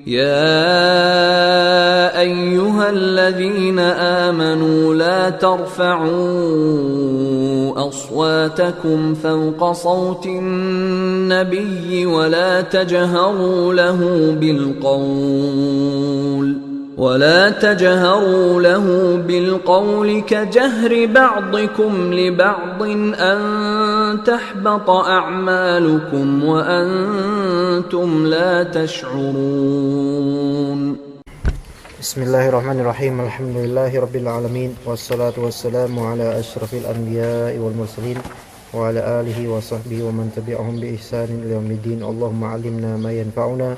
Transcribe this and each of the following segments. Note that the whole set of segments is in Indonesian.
يا أيها الذين آمنوا لا ترفعوا أصواتكم فوق صوت النبي ولا تجهروا له بالقول كجهر بعضكم لبعض أن تحبط أعمالكم وأنتم لا تشعرون. Bismillahirrahmanirrahim. Alhamdulillahirabbil alamin wassalatu wassalamu ala asyrafil anbiya'i wal mursalin wa ala alihi wa sahbihi wa man tabi'ahum bi ihsanin ila yaumiddin. Allahumma 'allimna ma yanfa'una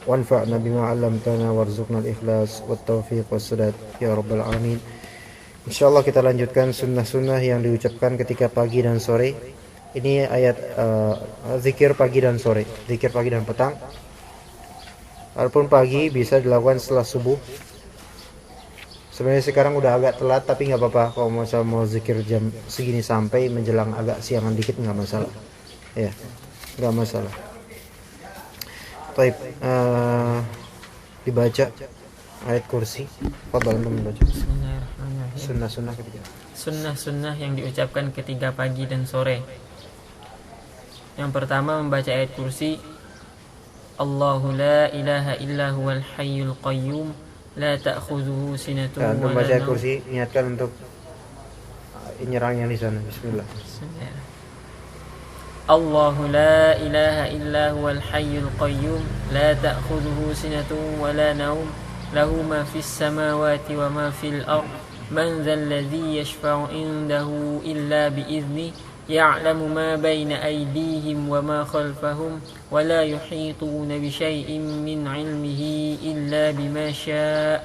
wanfa'na bima 'allamtana warzuqna al-ikhlas wat taufiq wassadad ya rabbal alamin. Insyaallah kita lanjutkan sunnah-sunnah yang diucapkan ketika pagi dan sore. Ini ayat zikir pagi dan sore, zikir pagi dan petang. Walaupun pagi bisa dilakukan setelah subuh. Sebenarnya sekarang udah agak telat, tapi nggak apa-apa kalau mau zikir jam segini sampai menjelang agak siangan dikit nggak masalah. Ya, nggak masalah. Baik, dibaca ayat kursi. Fadhal membaca. Bismillahirrahmanirrahim. Sunnah-sunnah ketiga. Sunnah-sunnah yang diucapkan ketika pagi dan sore. Yang pertama membaca ayat kursi. Allahu la ilaha illa huwal hayyul qayyum la ta'khudhuhu sinatun wa la nawm. Membaca ayat kursi niatkan untuk nyerang yang di sana. Bismillah. Allahu la ilaha illa huwal hayyul qayyum la ta'khudhuhu sinatun wa la nawm lahu ma fis samawati wa ma fil ard man dhal ladzi yashfa'u indahu illa bi idzni يعلم ما بين أيديهم وما خلفهم ولا يحيطون بشيء من علمه إلا بما شاء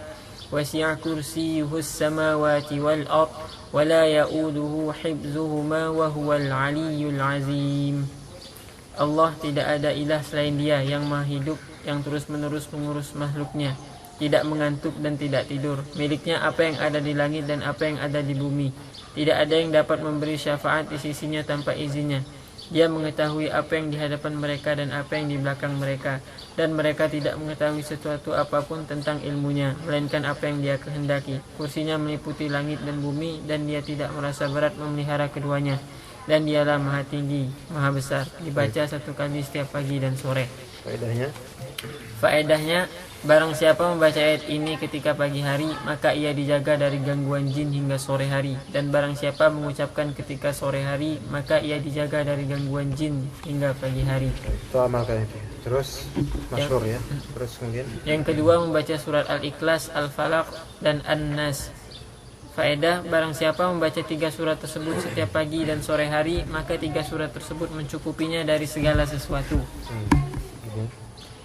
وسع كرسيه السماوات والأرض ولا يؤوده حفظهما وهو العلي العظيم. Allah tidak ada ilah selain Dia yang maha hidup, yang terus-menerus mengurus makhluknya, tidak mengantuk dan tidak tidur. Miliknya apa yang ada di langit dan apa yang ada di bumi. Tidak ada yang dapat memberi syafaat di sisinya tanpa izinnya. Dia mengetahui apa yang di hadapan mereka dan apa yang di belakang mereka, dan mereka tidak mengetahui sesuatu apapun tentang ilmunya, melainkan apa yang Dia kehendaki. Kursinya meliputi langit dan bumi, dan Dia tidak merasa berat memelihara keduanya. Dan Dialah maha tinggi, maha besar. Dibaca satu kali setiap pagi dan sore. Faedahnya, barang siapa membaca ayat ini ketika pagi hari, maka ia dijaga dari gangguan jin hingga sore hari. Dan barang siapa mengucapkan ketika sore hari, maka ia dijaga dari gangguan jin hingga pagi hari. Itu amalkan itu. Terus masyhur ya. Terus kemudian yang kedua membaca surat Al-Ikhlas, Al-Falaq dan An-Nas. Faedah, barang siapa membaca 3 surat tersebut setiap pagi dan sore hari, maka 3 surat tersebut mencukupinya dari segala sesuatu.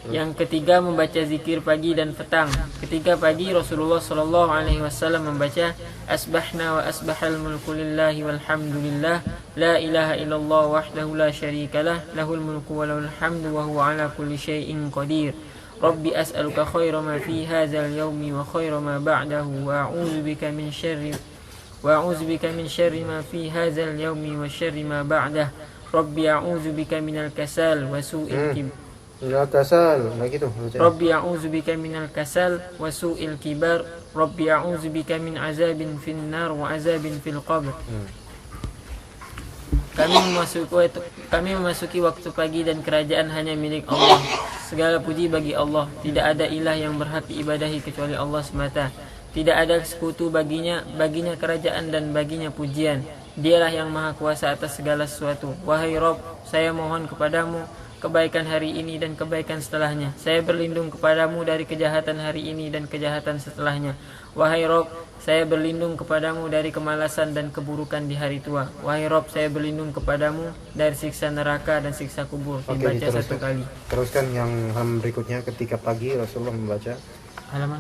Yang ketiga membaca zikir pagi dan petang. Ketika pagi Rasulullah sallallahu alaihi wasallam membaca asbahna wa asbahal mulku lillahi walhamdulillah la ilaha illallah wahdahu la syarikalah lahul mulku wa lahul hamdu wa huwa ala kulli syai'in qadir. Rabbi as'aluka khaira ma fi hadzal yaumi wa khaira ma ba'dahu wa a'udzu bika min syarri ma fi hadzal yaumi wa syarri ma ba'dahu. Rabbi a'udzu bika minal kasal wa su'il kibar. Rabbi a'udzu bika minal kasal wa su'il kibar. Rabbi a'udzu bika min azabin finnar wa azabin fil qabr. Kami memasuki waktu pagi dan kerajaan hanya milik Allah. Segala puji bagi Allah. Tidak ada ilah yang berhak diibadahi kecuali Allah semata. Tidak ada sekutu baginya kerajaan dan baginya pujian. Dialah yang maha kuasa atas segala sesuatu. Wahai Rabb, saya mohon kepadamu kebaikan hari ini dan kebaikan setelahnya. Saya berlindung kepadamu dari kejahatan hari ini dan kejahatan setelahnya. Wahai Rabb, saya berlindung kepadamu dari kemalasan dan keburukan di hari tua. Wahai Rabb, saya berlindung kepadamu dari siksa neraka dan siksa kubur. Dibaca satu kali. Teruskan yang halaman berikutnya. Ketika pagi Rasulullah membaca halaman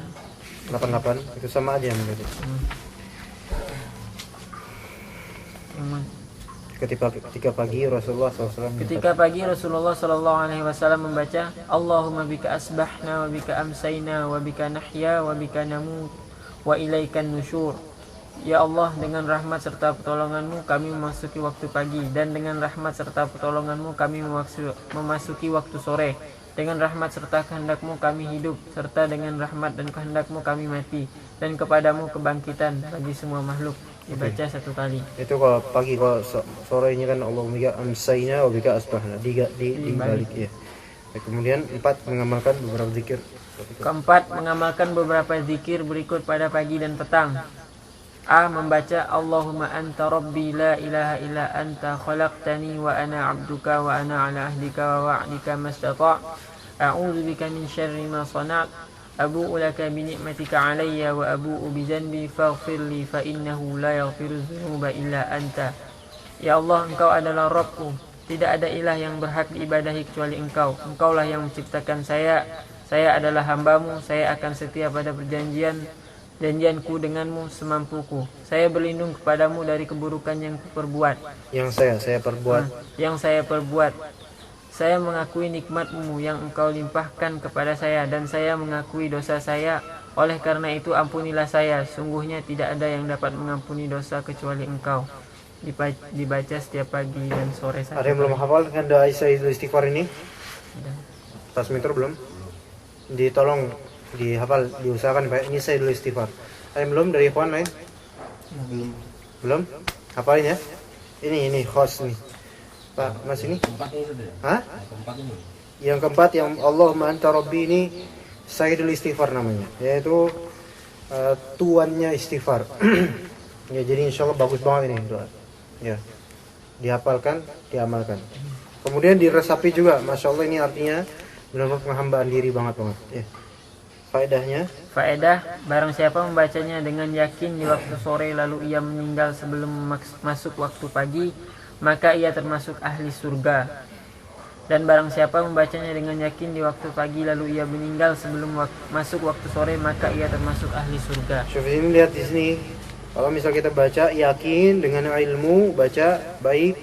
88. Itu sama aja yang berarti. Ketika pagi Rasulullah SAW membaca Allahumma bika asbahna wa bika amsayna wa bika nahya wa bika namut wa ilaikan nusyur. Ya Allah, dengan rahmat serta pertolonganmu kami memasuki waktu pagi, dan dengan rahmat serta pertolonganmu kami memasuki waktu sore. Dengan rahmat serta kehendakmu kami hidup, serta dengan rahmat dan kehendakmu kami mati, dan kepadamu kebangkitan bagi semua makhluk. Dibaca satu kali. Itu kalau pagi, kalau sorenya kan Allahumma bika amsayna wa bika asbahna. Dibalik ya. Kemudian 4, mengamalkan beberapa zikir. Keempat, mengamalkan beberapa zikir berikut pada pagi dan petang. A. Membaca Allahumma anta rabbi la ilaha illa anta khalaqtani wa ana abduka wa ana ala ahdika wa wa'dika mastata' a'udzu bika min syarri ma sana'tu abu'u laka bi ni'matika alayya wa abu'u bi dhanbi faghfirli fa innahu la yaghfiru dzunuba illa anta. Ya Allah, Engkau adalah Rabbku, tidak ada ilah yang berhak diibadahi kecuali Engkau. Engkaulah yang menciptakan saya adalah hambamu, saya akan setia pada janjianku denganmu semampuku. Saya berlindung kepadamu dari keburukan yang kuperbuat. Yang saya perbuat. Saya mengakui nikmatmu yang engkau limpahkan kepada saya, dan saya mengakui dosa saya. Oleh karena itu ampunilah saya. Sungguhnya tidak ada yang dapat mengampuni dosa kecuali engkau. Dibaca setiap pagi dan sore. Ada yang belum hafal kan doa istighfar ini? Transmitter belum? Ditolong dihafal, diusahakan Pak. Ini saya dulu istighfar. Ada yang belum dari ikhwan lain? Belum? Hafalin ya. Ini host nih. Pak, Mas ini? Hah? Yang keempat yang Allahumma anta rabbi ini Sayyidul Istighfar namanya. Yaitu tuannya istighfar. Ya, jadi insyaallah bagus banget ini doa. Ya. Dihafalkan, diamalkan. Kemudian diresapi juga. Masya Allah, ini artinya benar-benar penghambaan diri banget. Ya. Faedahnya? Faedah, barang siapa membacanya dengan yakin di waktu sore lalu ia meninggal sebelum masuk waktu pagi, maka ia termasuk ahli surga. Dan barang siapa membacanya dengan yakin di waktu pagi lalu ia meninggal sebelum masuk waktu sore, maka ia termasuk ahli surga. Coba ini lihat di sini. Kalau misal kita baca yakin dengan ilmu, baca baik,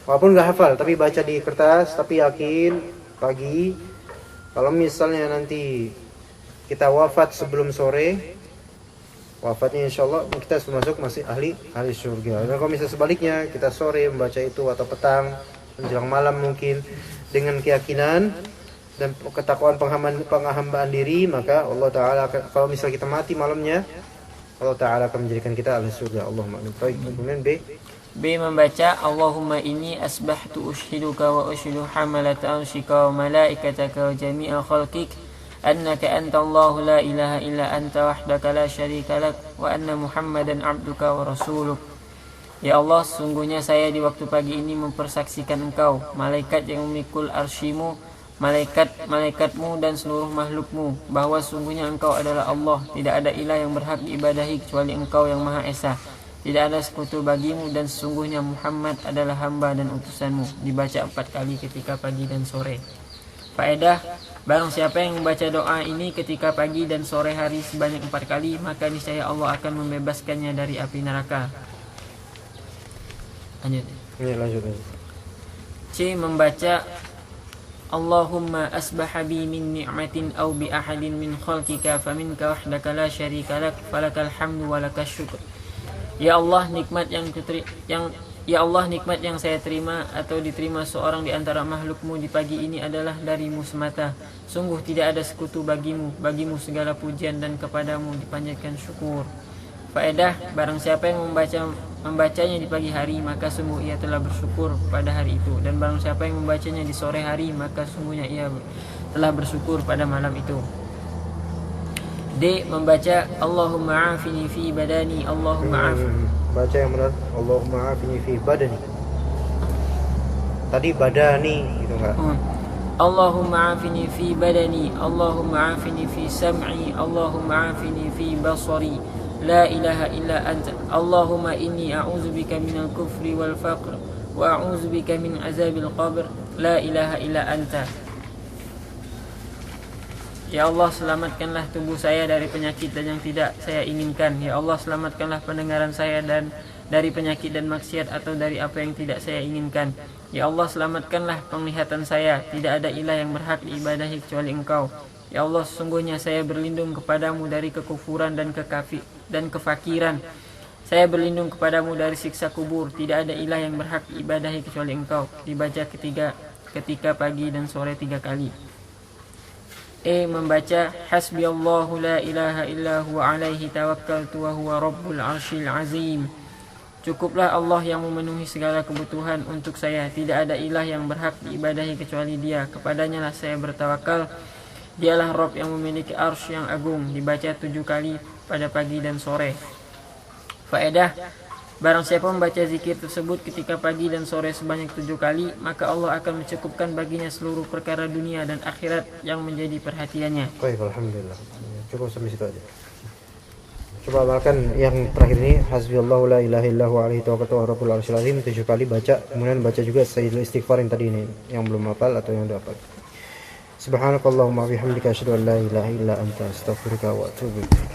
walaupun nggak hafal, tapi baca di kertas, tapi yakin pagi. Kalau misalnya nanti kita wafat sebelum sore, wafatnya insya Allah kita masih ahli surga. Dan kalau misalnya sebaliknya, kita sore membaca itu atau petang menjelang malam mungkin dengan keyakinan dan ketakwaan penghambaan diri, maka Allah Ta'ala kalau misalnya kita mati malamnya, Allah Ta'ala akan menjadikan kita ahli surga. Allahumma amin. Baik, kemudian B membaca Allahumma inni asbahtu ushiduka wa ushidu hamalata arshika wa malaikataka wa jami'a khalqik annaka antallahu la ilaha illa anta wahdaka la syarika lak wa anna muhammadan abduka wa rasuluk. Ya Allah, sungguhnya saya di waktu pagi ini mempersaksikan engkau, malaikat yang memikul arsyimu, malaikat-malaikatmu dan seluruh makhlukmu, bahwa sungguhnya engkau adalah Allah, tidak ada ilah yang berhak diibadahi kecuali engkau yang Maha Esa, tidak ada sekutu bagimu, dan sesungguhnya Muhammad adalah hamba dan utusanmu. Dibaca 4 kali ketika pagi dan sore. Faedah, barang siapa yang membaca doa ini ketika pagi dan sore hari sebanyak 4 kali, maka niscaya Allah akan membebaskannya dari api neraka. Lanjut. C. Membaca Allahumma asbaha bi min ni'matin aw bi ahadin min khalqika faminka wahdaka la syarika lak falakal hamdu wa lakas syukr. Ya Allah, nikmat yang saya terima atau diterima seorang di antara makhlukmu di pagi ini adalah darimu semata. Sungguh tidak ada sekutu bagimu segala pujian dan kepadamu dipanjatkan syukur. Faedah, barang siapa yang membacanya di pagi hari, maka sungguh ia telah bersyukur pada hari itu. Dan barang siapa yang membacanya di sore hari, maka sungguhnya ia telah bersyukur pada malam itu. D. Membaca Allahumma afini fi badani, Allahumma afini. Baca yang benar, Allahumma afini fi badani. Tadi badani gitu enggak? Allahumma afini fi badani, Allahumma afini fi sam'i, Allahumma afini fi basari, la ilaha illa anta, Allahumma inni a'udzubika minal kufri wal faqr wa a'udzubika min azabil qabr, la ilaha illa anta. Ya Allah, selamatkanlah tubuh saya dari penyakit dan yang tidak saya inginkan. Ya Allah, selamatkanlah pendengaran saya dan dari penyakit dan maksiat atau dari apa yang tidak saya inginkan. Ya Allah, selamatkanlah penglihatan saya. Tidak ada ilah yang berhak diibadahi kecuali Engkau. Ya Allah, sesungguhnya saya berlindung kepadamu dari kekufuran dan kefakiran. Saya berlindung kepadamu dari siksa kubur. Tidak ada ilah yang berhak diibadahi kecuali Engkau. Dibaca ketika pagi dan sore 3 kali. membaca hasbiyallahu la ilaha illa huwa alaihi tawakkaltu wa huwa rabbul arsyil azim. Cukuplah Allah yang memenuhi segala kebutuhan untuk saya. Tidak ada ilah yang berhak diibadahi kecuali Dia. Kepadanya lah saya bertawakal. Dialah Rabb yang memiliki arsy yang agung. Dibaca 7 kali pada pagi dan sore. Faedah: barang siapa membaca zikir tersebut ketika pagi dan sore sebanyak 7 kali, maka Allah akan mencukupkan baginya seluruh perkara dunia dan akhirat yang menjadi perhatiannya. Baik, alhamdulillah. Cukup sampai situ aja. Coba amalkan yang terakhir ini, hasbiyallahu la ilaha illahu alaihi tawakkaltu wa rabbul arsyil azim, 7 kali baca. Kemudian baca juga sayyidul istighfar yang tadi ini, yang belum hafal atau yang udah hafal. Subhanakallahumma bihamdika asyhadu an la ilaha illa anta astaghfiruka wa atubu ilaik.